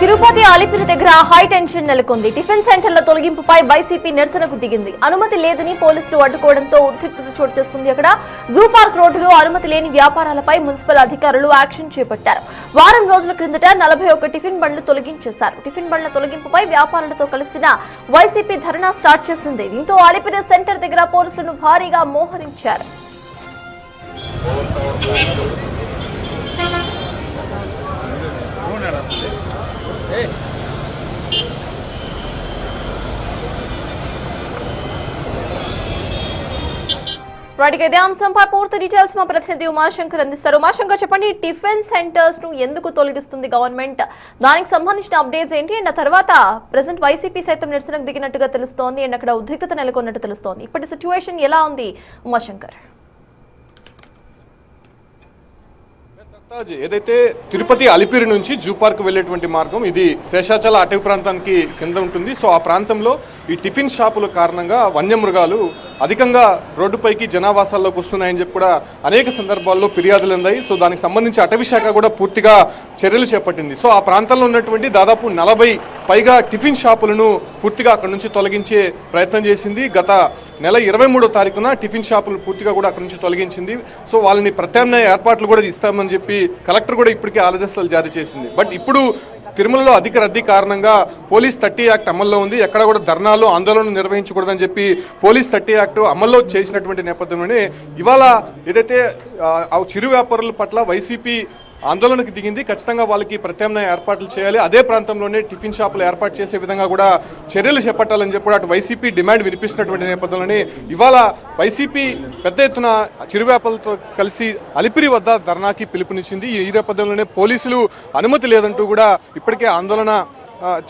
తిరుపతి అలిపిరి దగ్గర high tension నెలకొంది. Tiffin సెంటర్ల తొలగింపుపై వైసీపీ నిరసనకు దిగింది. అనుమతి లేదని పోలీసులు అడ్డుకోవడంతో ఉద్రిక్తత చోటు చేసుకుంది. అక్కడ జూ పార్క్ రోడ్డులో అనుమతి లేని వ్యాపారాలపై మున్సిపల్ అధికారులు యాక్షన్ చేపట్టారు. వారం రోజుల క్రిందట 41 టిఫిన్ బండ్లు తొలగించేశారు. టిఫిన్ బండ్ల తొలగింపుపై వ్యాపారులతో కలిసిన వైసీపీ ధర్నా స్టార్ట్ చేసింది. దీంతో అలిపిరి సెంటర్ దగ్గర పోలీసులను భారీగా మోహరించారు. ఇదే అంశంపై పూర్తి డీటెయిల్స్ మా ప్రతినిధి ఉమాశంకర్ అందిస్తారు. ఉమాశంకర్, చెప్పండి, టిఫిన్ సెంటర్స్ ను ఎందుకు తొలగిస్తుంది గవర్నమెంట్? దానికి సంబంధించిన అప్డేట్స్ ఏంటి? అండ్ తర్వాత ప్రెసెంట్ వైసీపీ సైతం నిరసనకు దిగినట్టుగా తెలుస్తోంది. అండ్ అక్కడ ఉద్రిక్తత నెలకొన్నట్టు తెలుస్తోంది. ఇప్పటి సిచ్యువేషన్ ఎలా ఉంది ఉమాశంకర్? ఏదైతే తిరుపతి అలిపిరి నుంచి జూ పార్క్ వెళ్ళేటువంటి మార్గం ఇది శేషాచల అటవీ ప్రాంతానికి కింద ఉంటుంది. సో ఆ ప్రాంతంలో ఈ టిఫిన్ షాపుల కారణంగా వన్యమృగాలు అధికంగా రోడ్డుపైకి జనావాసాల్లోకి వస్తున్నాయని చెప్పి కూడా అనేక సందర్భాల్లో ఫిర్యాదులు అందాయి. సో దానికి సంబంధించి అటవీ శాఖ కూడా పూర్తిగా చర్యలు చేపట్టింది. సో ఆ ప్రాంతంలో ఉన్నటువంటి దాదాపు 40 పైగా టిఫిన్ షాపులను పూర్తిగా అక్కడ నుంచి తొలగించే ప్రయత్నం చేసింది. గత నెల 23వ తారీఖున టిఫిన్ షాపులు పూర్తిగా కూడా అక్కడ నుంచి తొలగించింది. సో వాళ్ళని ప్రత్యామ్నాయ ఏర్పాట్లు కూడా ఇస్తామని చెప్పి కలెక్టర్ కూడా ఇప్పటికే ఆదేశాలు జారీ చేసింది. బట్ ఇప్పుడు తిరుమలలో అధిక రద్దీ కారణంగా పోలీస్ 30 యాక్ట్ అమల్లో ఉంది. ఎక్కడ కూడా ధర్నాలు ఆందోళనలు నిర్వహించకూడదని చెప్పి పోలీస్ 30 యాక్ట్ అమల్లో చేసినటువంటి నేపథ్యంలోనే ఇవాళ ఏదైతే చిరు వ్యాపారుల పట్ల వైసీపీ ఆందోళనకు దిగింది. ఖచ్చితంగా వాళ్ళకి ప్రత్యామ్నాయ ఏర్పాట్లు చేయాలి, అదే ప్రాంతంలోనే టిఫిన్ షాపులు ఏర్పాటు చేసే విధంగా కూడా చర్యలు చేపట్టాలని చెప్పి అటు వైసీపీ డిమాండ్ వినిపిస్తున్నటువంటి నేపథ్యంలోనే ఇవాళ వైసీపీ పెద్ద ఎత్తున చిరు వ్యాపారులతో కలిసి అలిపిరి వద్ద ధర్నాకి పిలుపునిచ్చింది. ఈ నేపథ్యంలోనే పోలీసులు అనుమతి లేదంటూ కూడా ఇప్పటికే ఆందోళన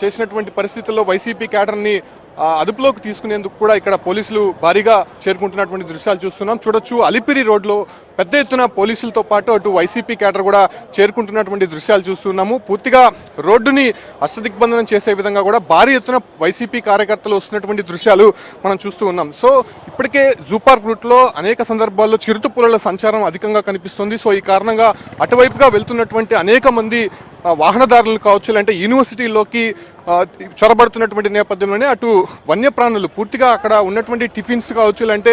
చేసినటువంటి పరిస్థితుల్లో వైసీపీ క్యాడర్ని అదుపులోకి తీసుకునేందుకు కూడా ఇక్కడ పోలీసులు భారీగా చేరుకుంటున్నటువంటి దృశ్యాలు చూస్తున్నాం. చూడొచ్చు, అలిపిరి రోడ్లో పెద్ద ఎత్తున పోలీసులతో పాటు అటు వైసీపీ క్యాడర్ కూడా చేరుకుంటున్నటువంటి దృశ్యాలు చూస్తున్నాము. పూర్తిగా రోడ్డుని అష్టదిగ్బంధనం చేసే విధంగా కూడా భారీ ఎత్తున వైసీపీ కార్యకర్తలు వస్తున్నటువంటి దృశ్యాలు మనం చూస్తూ ఉన్నాం. సో ఇప్పటికే జూ పార్క్ రూట్లో అనేక సందర్భాల్లో చిరుతపులుల సంచారం అధికంగా కనిపిస్తుంది. సో ఈ కారణంగా అటువైపుగా వెళ్తున్నటువంటి అనేక మంది వాహనదారులు కావచ్చు, అంటే యూనివర్సిటీలోకి చొరబడుతున్నటువంటి నేపథ్యంలోనే అటు వన్యప్రాణులు పూర్తిగా అక్కడ ఉన్నటువంటి టిఫిన్స్ కావచ్చు, అంటే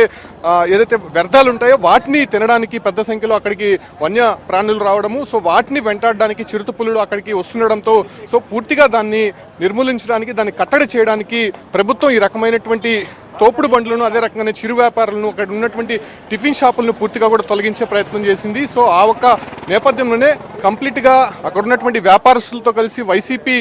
ఏదైతే వ్యర్థాలు ఉంటాయో వాటిని తినడానికి పెద్ద సంఖ్యలో అక్కడికి వన్య ప్రాణులు రావడము, సో వాటిని వెంటాడడానికి చిరుతపులులు అక్కడికి వస్తుండడంతో సో పూర్తిగా దాన్ని నిర్మూలించడానికి, దాన్ని కట్టడి చేయడానికి ప్రభుత్వం ఈ రకమైనటువంటి తోపుడు బండ్లను, అదే రకంగానే చిరు వ్యాపారులను, అక్కడ ఉన్నటువంటి టిఫిన్ షాపులను పూర్తిగా కూడా తొలగించే ప్రయత్నం చేసింది. సో ఆ ఒక్క నేపథ్యంలోనే కంప్లీట్గా అక్కడ ఉన్నటువంటి వ్యాపారస్తులతో కలిసి వైసీపీ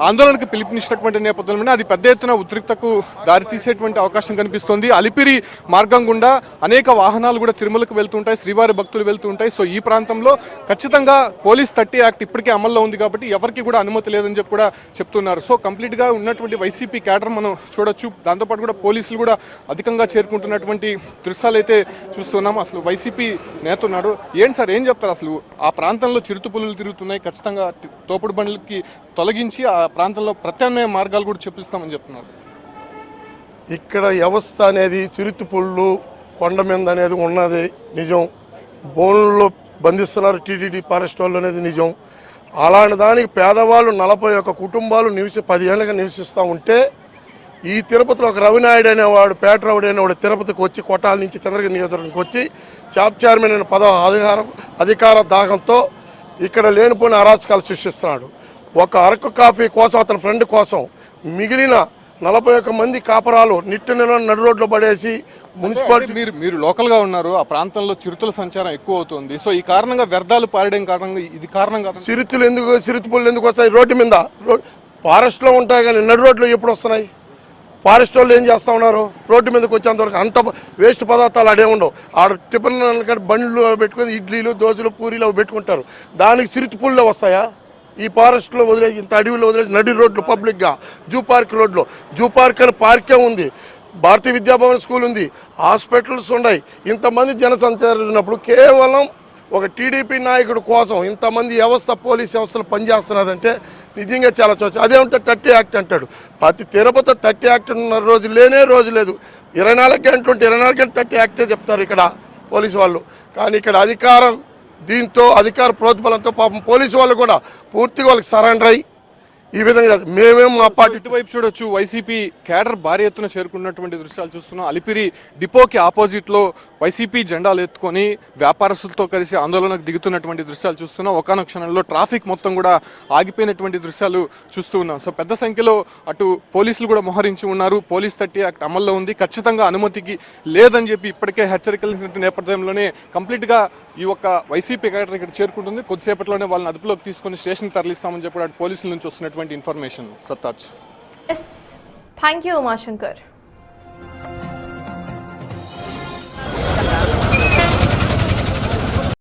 ఆందోళనకు పిలుపునిచ్చినటువంటి నేపథ్యంలోనే అది పెద్ద ఎత్తున ఉద్రిక్తకు దారితీసేటువంటి అవకాశం కనిపిస్తోంది. అలిపిరి మార్గం గుండా అనేక వాహనాలు కూడా తిరుమలకు వెళ్తుంటాయి, శ్రీవారి భక్తులు వెళ్తూ ఉంటాయి. సో ఈ ప్రాంతంలో ఖచ్చితంగా పోలీస్ 30 యాక్ట్ ఇప్పటికే అమల్లో ఉంది కాబట్టి ఎవరికి కూడా అనుమతి లేదని చెప్పి కూడా చెప్తున్నారు. సో కంప్లీట్గా ఉన్నటువంటి వైసీపీ క్యాడర్ మనం చూడొచ్చు. దాంతోపాటు కూడా పోలీసులు కూడా అధికంగా చేరుకుంటున్నటువంటి దృశ్యాలు అయితే చూస్తున్నాం. అసలు వైసీపీ నేత ఉన్నాడు. ఏంటి సార్, ఏం చెప్తారు? అసలు ఆ ప్రాంతంలో చిరుతపులులు తిరుగుతున్నాయి, ఖచ్చితంగా తోపుడు బండ్లకి తొలగించి ఆ ప్రాంతంలో ప్రత్యామ్నాయ మార్గాలు కూడా చెప్పిస్తామని చెప్తున్నారు. ఇక్కడ వ్యవస్థ అనేది చిరుతపుళ్ళు కొండ మీద అనేది ఉన్నది నిజం. బోన్లో బంధిస్తున్నారు టీటీడీ ఫారెస్ట్ వాళ్ళు అనేది నిజం. అలాంటి దానికి పేదవాళ్ళు 41 కుటుంబాలు 10 ఏళ్ళగా నివసిస్తూ ఉంటే ఈ తిరుపతిలో ఒక రవినాయుడు అనేవాడు, పేట రవిడు అనేవాడు తిరుపతికి వచ్చి కొట్టాల నుంచి చంద్రగిరి నియోజకవర్గానికి వచ్చి చాప్ చైర్మన్ అయిన అధికార దాహంతో ఇక్కడ లేనిపోయిన అరాచకాలు సృష్టిస్తున్నాడు. ఒక అరకు కాఫీ కోసం, అతని ఫ్రెండ్ కోసం మిగిలిన 41 మంది కాపరాలు నిట్టెనలో నడు రోడ్లో పడేసి మున్సిపాలిటీ. మీరు లోకల్గా ఉన్నారు, ఆ ప్రాంతంలో చిరుతల సంచారం ఎక్కువ అవుతుంది. సో ఈ కారణంగా వ్యర్థాలు పారడం కారణంగా ఇది కారణంగా చిరుతపుళ్ళు ఎందుకు వస్తాయి? రోడ్డు మీద ఫారెస్ట్లో ఉంటాయి కానీ నడు రోడ్లు ఎప్పుడు వస్తున్నాయి? ఫారెస్ట్ వాళ్ళు ఏం చేస్తూ ఉన్నారు? రోడ్డు మీదకి వచ్చేంతవరకు అంత వేస్ట్ పదార్థాలు అడే ఉండవు. ఆడ టిఫిన్ బండ్లు పెట్టుకుని ఇడ్లీలు, దోశలు, పూరీలు అవి పెట్టుకుంటారు. దానికి చిరుతపుళ్ళే వస్తాయా? ఈ ఫారెస్ట్లో వదిలేసి, ఇంత అడవిలో వదిలేసి నడి రోడ్లు పబ్లిక్గా జూ పార్క్ రోడ్లో, జూ పార్క్ అని పార్కే ఉంది, భారతీయ విద్యాభవన్ స్కూల్ ఉంది, హాస్పిటల్స్ ఉన్నాయి. ఇంతమంది జనసంచారం ఉన్నప్పుడు కేవలం ఒక టీడీపీ నాయకుడు కోసం ఇంతమంది వ్యవస్థ, పోలీస్ వ్యవస్థలు పనిచేస్తున్నదంటే నిజంగా చాలా చూసి. అదేమంటే 30 యాక్ట్ అంటాడు. ప్రతి తిరుపతి 30 యాక్ట్ ఉన్న రోజు లేనే రోజు లేదు. 24 గంటలు ఉంటే 24 గంటలు 30 యాక్టే చెప్తారు ఇక్కడ పోలీసు వాళ్ళు. కానీ ఇక్కడ అధికార ప్రోత్బలంతో పాపం పోలీసు వాళ్ళు కూడా పూర్తిగా వాళ్ళకి సరెండర్ అయ్యి ఈ విధంగా మేమేం మా పార్టీ ఇటువైపు చూడొచ్చు వైసీపీ కేడర్ భారీ ఎత్తున చేరుకున్నటువంటి దృశ్యాలు చూస్తున్నాం. అలిపిరి డిపోకి ఆపోజిట్ లో వైసీపీ జెండాలు ఎత్తుకొని వ్యాపారస్తులతో కలిసి ఆందోళనకు దిగుతున్నటువంటి దృశ్యాలు చూస్తున్నాం. ఒకానొక క్షణంలో ట్రాఫిక్ మొత్తం కూడా ఆగిపోయినటువంటి దృశ్యాలు చూస్తూ ఉన్నాం. సో పెద్ద సంఖ్యలో అటు పోలీసులు కూడా మోహరించి ఉన్నారు. పోలీస్ 30 యాక్ట్ అమల్లో ఉంది. ఖచ్చితంగా అనుమతికి లేదని చెప్పి ఇప్పటికే హెచ్చరికల నేపథ్యంలోనే కంప్లీట్ గా ఈ యొక్క వైసీపీ కేడర్ ఇక్కడ చేరుకుంటుంది. కొద్దిసేపట్లోనే వాళ్ళని అదుపులోకి తీసుకొని స్టేషన్ తరలిస్తామని చెప్పి అటు పోలీసుల నుంచి వస్తున్నటువంటి ఇన్ఫర్మేషన్. సత్తాజ్. Thank you Umashankar.